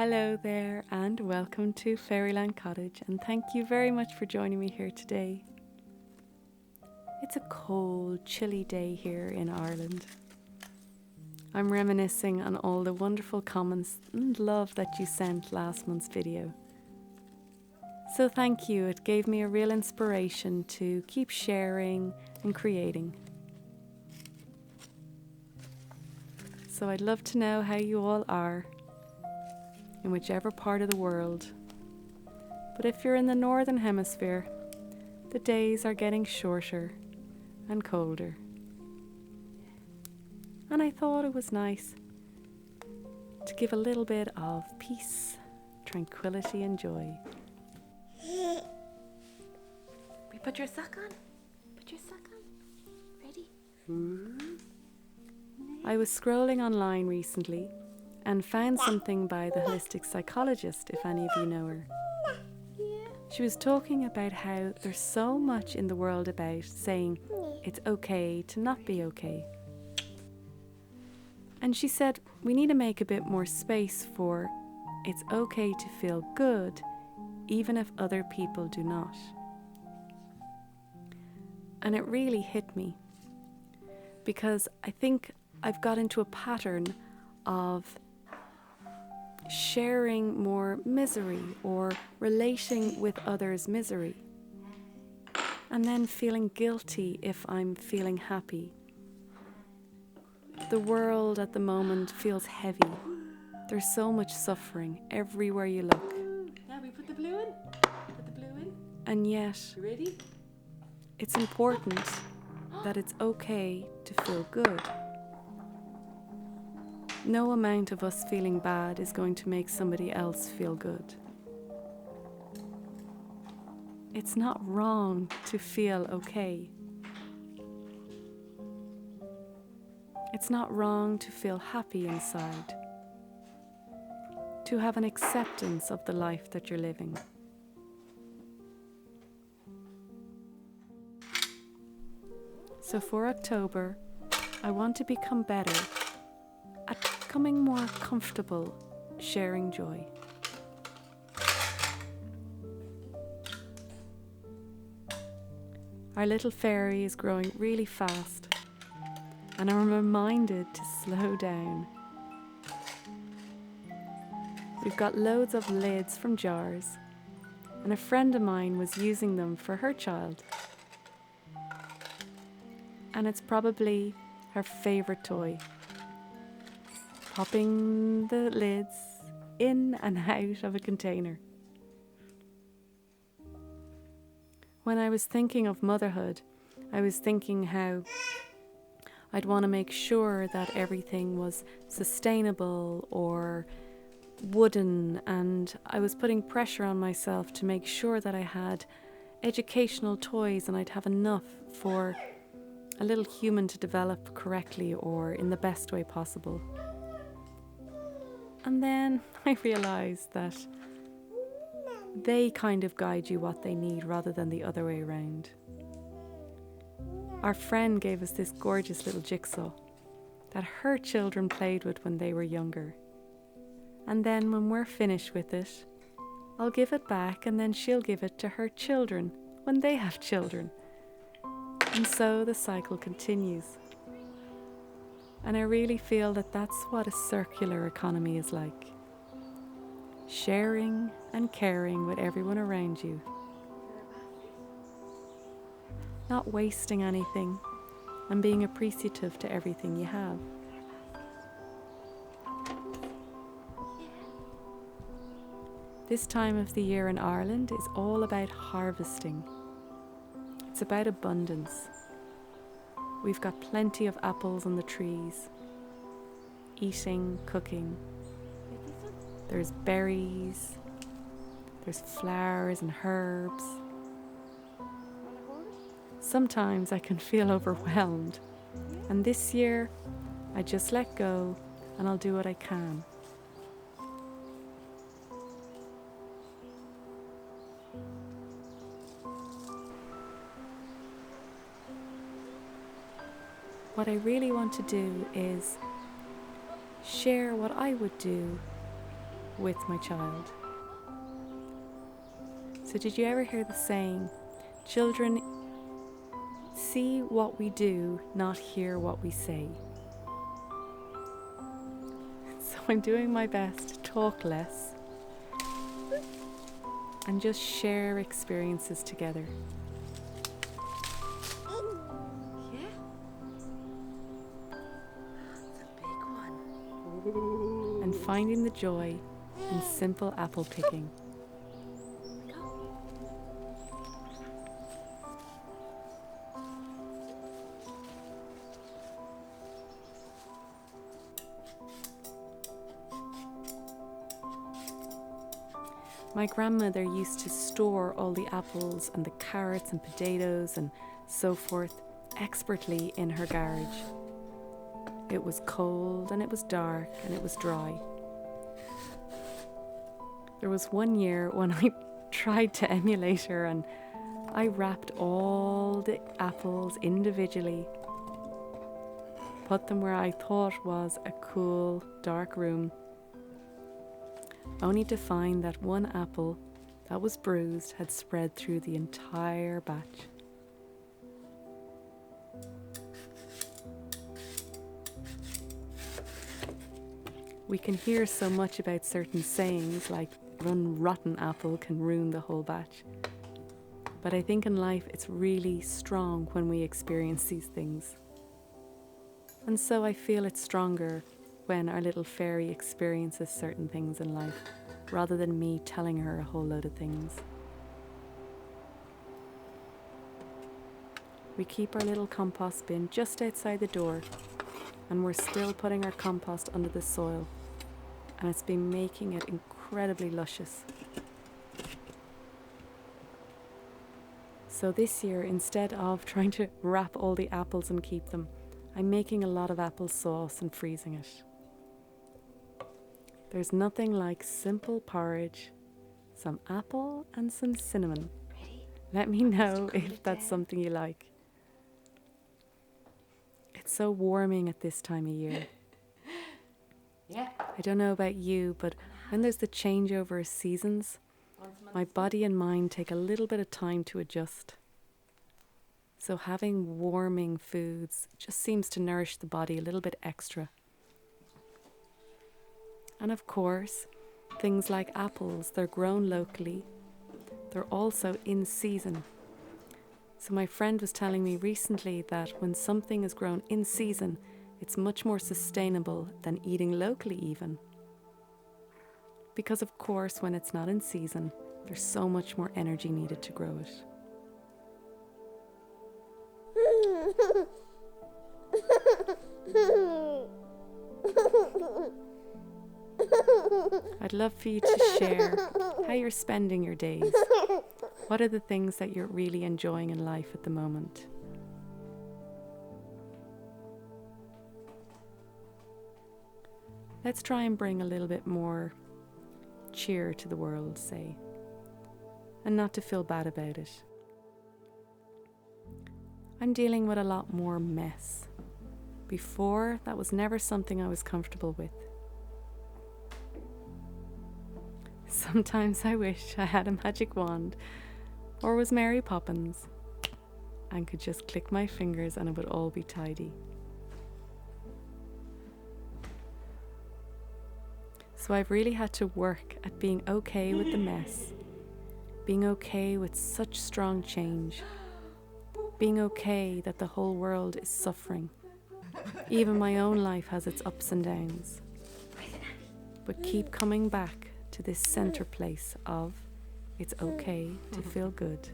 Hello there and welcome to Fairyland Cottage, and thank you very much for joining me here today. It's a cold, chilly day here in Ireland. I'm reminiscing on all the wonderful comments and love that you sent last month's video. So thank you, it gave me a real inspiration to keep sharing and creating. So I'd love to know how you all are, in whichever part of the world. But if you're in the northern hemisphere, the days are getting shorter and colder. And I thought it was nice to give a little bit of peace, tranquility and joy. We put your sock on. Put your sock on. Ready? I was scrolling online recently and found something by the Holistic Psychologist, if any of you know her. She was talking about how there's so much in the world about saying it's okay to not be okay. And she said we need to make a bit more space for it's okay to feel good even if other people do not. And it really hit me because I think I've got into a pattern of sharing more misery or relating with others' misery, and then feeling guilty if I'm feeling happy. The world at the moment feels heavy. There's so much suffering everywhere you look. Now we put the blue in. Put the blue in. And yet, You ready? it's important that it's okay to feel good. No amount of us feeling bad is going to make somebody else feel good. It's not wrong to feel okay. It's not wrong to feel happy inside, to have an acceptance of the life that you're living. So for October, I want to become better at becoming more comfortable sharing joy. Our little fairy is growing really fast, and I'm reminded to slow down. We've got loads of lids from jars, and a friend of mine was using them for her child. And it's probably her favourite toy. Popping the lids in and out of a container. When I was thinking of motherhood, I was thinking how I'd want to make sure that everything was sustainable or wooden, and I was putting pressure on myself to make sure that I had educational toys and I'd have enough for a little human to develop correctly or in the best way possible. And then I realised that they kind of guide you what they need rather than the other way around. Our friend gave us this gorgeous little jigsaw that her children played with when they were younger. And then when we're finished with it, I'll give it back and then she'll give it to her children when they have children. And so the cycle continues. And I really feel that that's what a circular economy is like. Sharing and caring with everyone around you. Not wasting anything and being appreciative to everything you have. This time of the year in Ireland is all about harvesting. It's about abundance. We've got plenty of apples on the trees. Eating, cooking. There's berries. There's flowers and herbs. Sometimes I can feel overwhelmed. And this year, I just let go and I'll do what I can. What I really want to do is share what I would do with my child. So did you ever hear the saying, children see what we do, not hear what we say? So I'm doing my best to talk less and just share experiences together. Yeah? That's a big one. And finding the joy in simple apple picking. My grandmother used to store all the apples and the carrots and potatoes and so forth expertly in her garage. It was cold and it was dark and it was dry. There was one year when I tried to emulate her and I wrapped all the apples individually, put them where I thought was a cool, dark room, only to find that one apple that was bruised had spread through the entire batch. We can hear so much about certain sayings like one rotten apple can ruin the whole batch. But I think in life it's really strong when we experience these things. And so I feel it's stronger when our little fairy experiences certain things in life, rather than me telling her a whole load of things. We keep our little compost bin just outside the door, and we're still putting our compost under the soil, and it's been making it incredibly luscious. So this year, instead of trying to wrap all the apples and keep them, I'm making a lot of apple sauce and freezing it. There's nothing like simple porridge, some apple and some cinnamon. Ready? Let me know if that's something you like. It's so warming at this time of year. Yeah. I don't know about you, but when there's the changeover of seasons, my body and mind take a little bit of time to adjust. So having warming foods just seems to nourish the body a little bit extra. And of course, things like apples, they're grown locally. They're also in season. So my friend was telling me recently that when something is grown in season, it's much more sustainable than eating locally even. Because of course, when it's not in season, there's so much more energy needed to grow it. I'd love for you to share how you're spending your days. What are the things that you're really enjoying in life at the moment? Let's try and bring a little bit more cheer to the world, say, and not to feel bad about it. I'm dealing with a lot more mess. Before, that was never something I was comfortable with. Sometimes I wish I had a magic wand or was Mary Poppins and could just click my fingers and it would all be tidy. So I've really had to work at being okay with the mess, being okay with such strong change, being okay that the whole world is suffering. Even my own life has its ups and downs. But keep coming back to this center place of it's okay to feel good.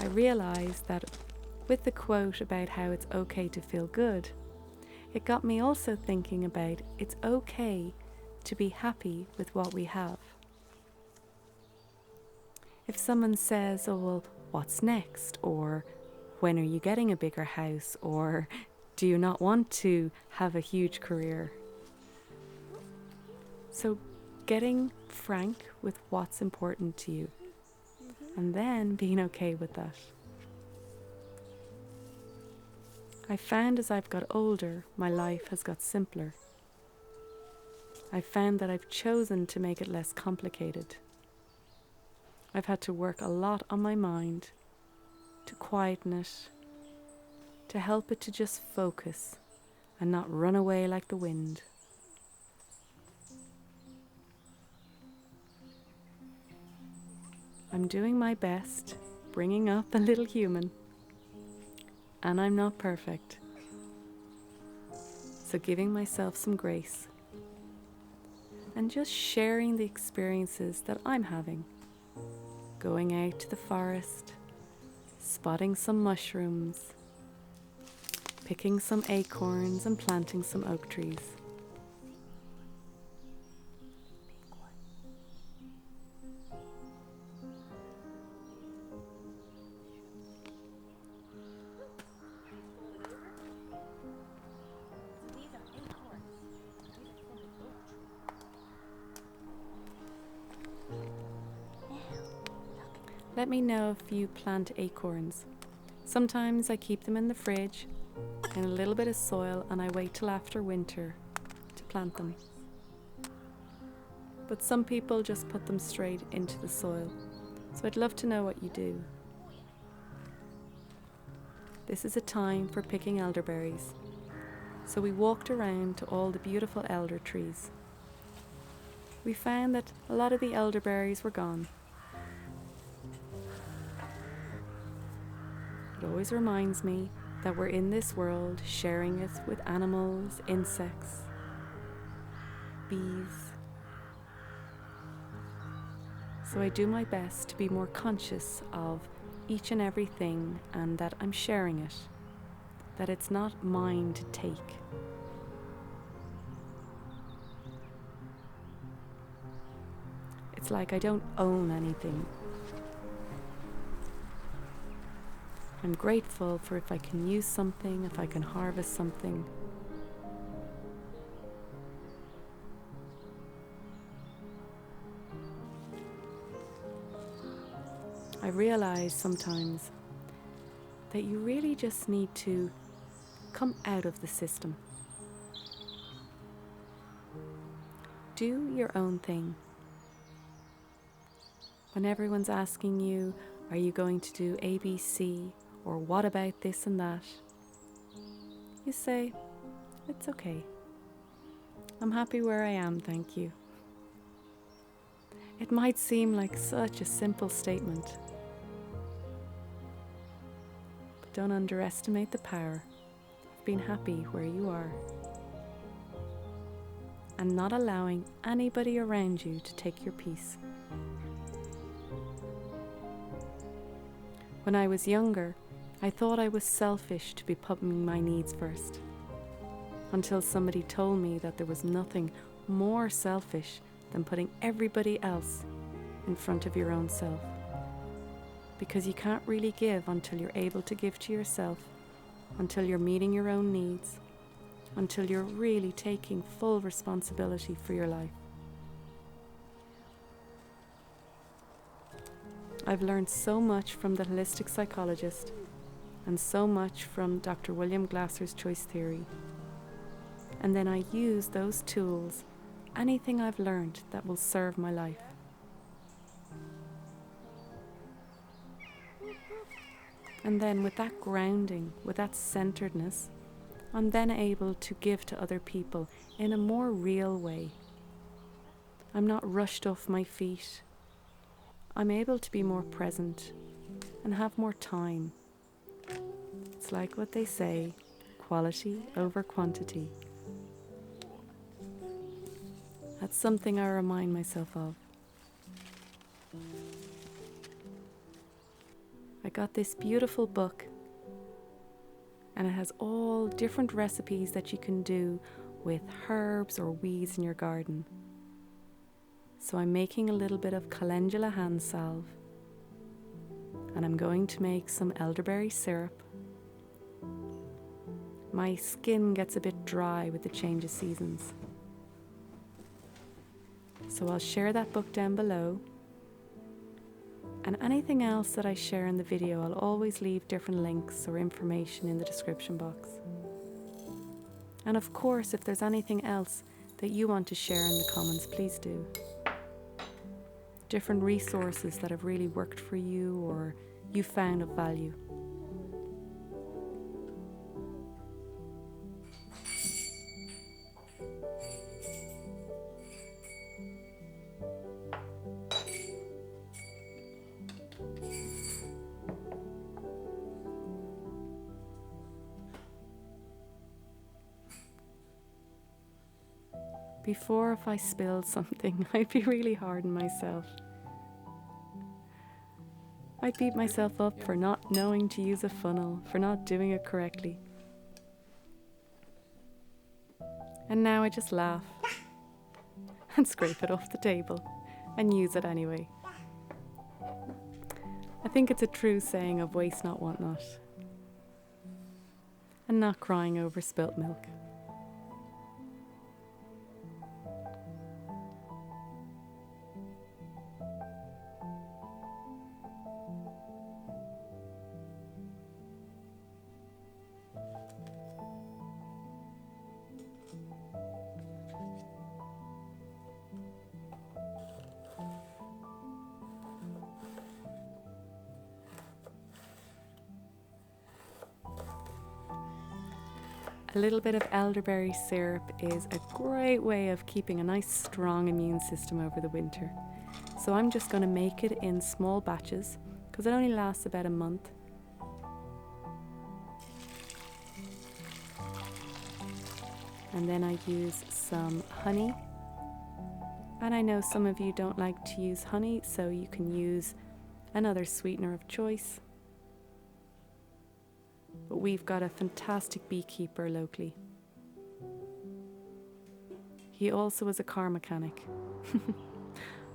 I realized that with the quote about how it's okay to feel good, it got me also thinking about it's okay to be happy with what we have. If someone says, oh well, what's next? Or when are you getting a bigger house? Or do you not want to have a huge career? So getting frank with what's important to you and then being okay with that. I found as I've got older, my life has got simpler. I've found that I've chosen to make it less complicated. I've had to work a lot on my mind, to quieten it, to help it to just focus and not run away like the wind. I'm doing my best, bringing up a little human, and I'm not perfect. So giving myself some grace and just sharing the experiences that I'm having. Going out to the forest, spotting some mushrooms, picking some acorns and planting some oak trees. Let me know if you plant acorns. Sometimes I keep them in the fridge in a little bit of soil and I wait till after winter to plant them. But some people just put them straight into the soil. So I'd love to know what you do. This is a time for picking elderberries. So we walked around to all the beautiful elder trees. We found that a lot of the elderberries were gone. It always reminds me that we're in this world sharing it with animals, insects, bees. So I do my best to be more conscious of each and everything and that I'm sharing it, that it's not mine to take. It's like I don't own anything. I'm grateful for if I can use something, if I can harvest something. I realize sometimes that you really just need to come out of the system. Do your own thing. When everyone's asking you, are you going to do ABC? Or what about this and that? You say, it's okay. I'm happy where I am, thank you. It might seem like such a simple statement, but don't underestimate the power of being happy where you are and not allowing anybody around you to take your peace. When I was younger, I thought I was selfish to be putting my needs first, until somebody told me that there was nothing more selfish than putting everybody else in front of your own self. Because you can't really give until you're able to give to yourself, until you're meeting your own needs, until you're really taking full responsibility for your life. I've learned so much from the Holistic Psychologist and so much from Dr. William Glasser's choice theory. And then I use those tools, anything I've learned that will serve my life. And then with that grounding, with that centeredness, I'm then able to give to other people in a more real way. I'm not rushed off my feet. I'm able to be more present and have more time. It's like what they say, quality over quantity. That's something I remind myself of. I got this beautiful book and it has all different recipes that you can do with herbs or weeds in your garden. So I'm making a little bit of calendula hand salve and I'm going to make some elderberry syrup. My skin gets a bit dry with the change of seasons. So I'll share that book down below. And anything else that I share in the video, I'll always leave different links or information in the description box. And of course, if there's anything else that you want to share in the comments, please do. Different resources that have really worked for you or you found of value. Before, if I spilled something, I'd be really hard on myself. I'd beat myself up for not knowing to use a funnel, for not doing it correctly. And now I just laugh and scrape it off the table and use it anyway. I think it's a true saying of waste not, want not. And not crying over spilt milk. A little bit of elderberry syrup is a great way of keeping a nice strong immune system over the winter. So I'm just going to make it in small batches because it only lasts about a month. And then I use some honey. And I know some of you don't like to use honey, so you can use another sweetener of choice. But we've got a fantastic beekeeper locally. He also is a car mechanic.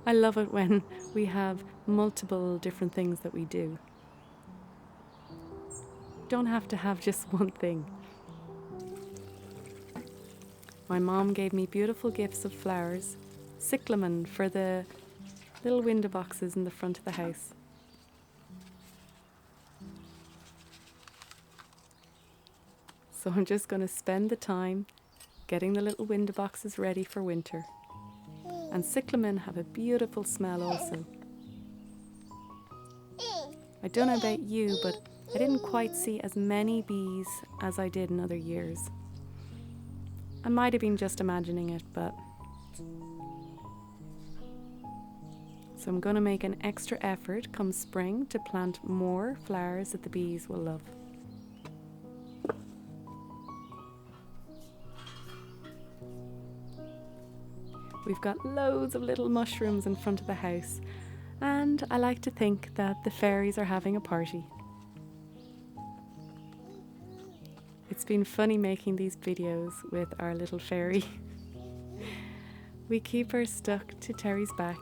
I love it when we have multiple different things that we do. Don't have to have just one thing. My mom gave me beautiful gifts of flowers, cyclamen for the little window boxes in the front of the house. So I'm just going to spend the time getting the little window boxes ready for winter. And cyclamen have a beautiful smell also. I don't know about you, but I didn't quite see as many bees as I did in other years. I might have been just imagining it, but... So I'm going to make an extra effort come spring to plant more flowers that the bees will love. We've got loads of little mushrooms in front of the house, and I like to think that the fairies are having a party. It's been funny making these videos with our little fairy. We keep her stuck to Terry's back.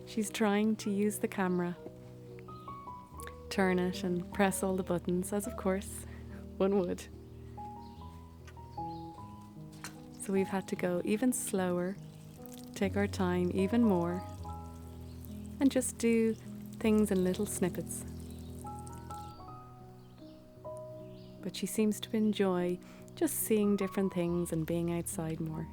She's trying to use the camera, turn it and press all the buttons, as of course one would. So we've had to go even slower, take our time even more, and just do things in little snippets. But she seems to enjoy just seeing different things and being outside more.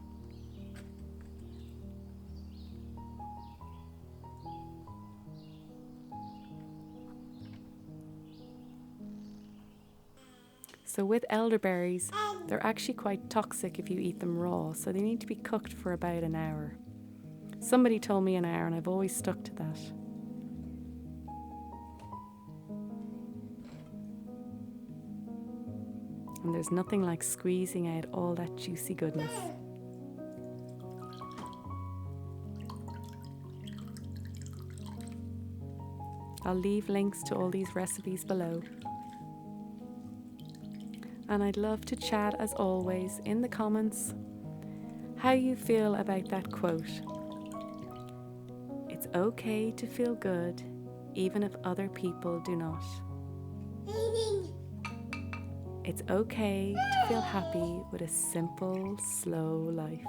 So with elderberries, they're actually quite toxic if you eat them raw, so they need to be cooked for about an hour. Somebody told me an hour and I've always stuck to that. And there's nothing like squeezing out all that juicy goodness. I'll leave links to all these recipes below. And I'd love to chat, as always, in the comments how you feel about that quote. It's okay to feel good, even if other people do not. It's okay to feel happy with a simple, slow life.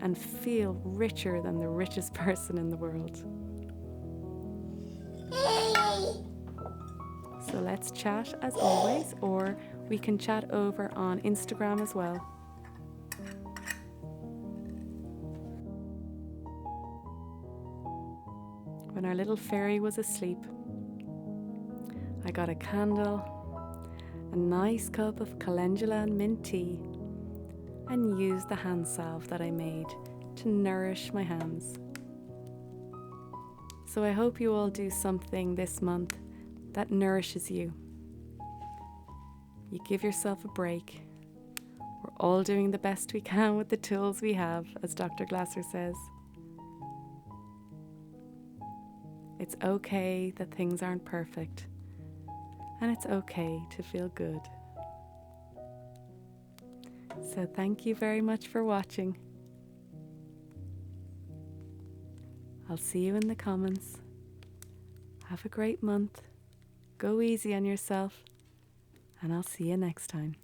and feel richer than the richest person in the world. So let's chat as always, or we can chat over on Instagram as well. When our little fairy was asleep, I got a candle, a nice cup of calendula and mint tea, and used the hand salve that I made to nourish my hands. So I hope you all do something this month that nourishes you. You give yourself a break. We're all doing the best we can with the tools we have, as Dr. Glasser says. It's okay that things aren't perfect, and it's okay to feel good. So thank you very much for watching. I'll see you in the comments. Have a great month. Go easy on yourself, and I'll see you next time.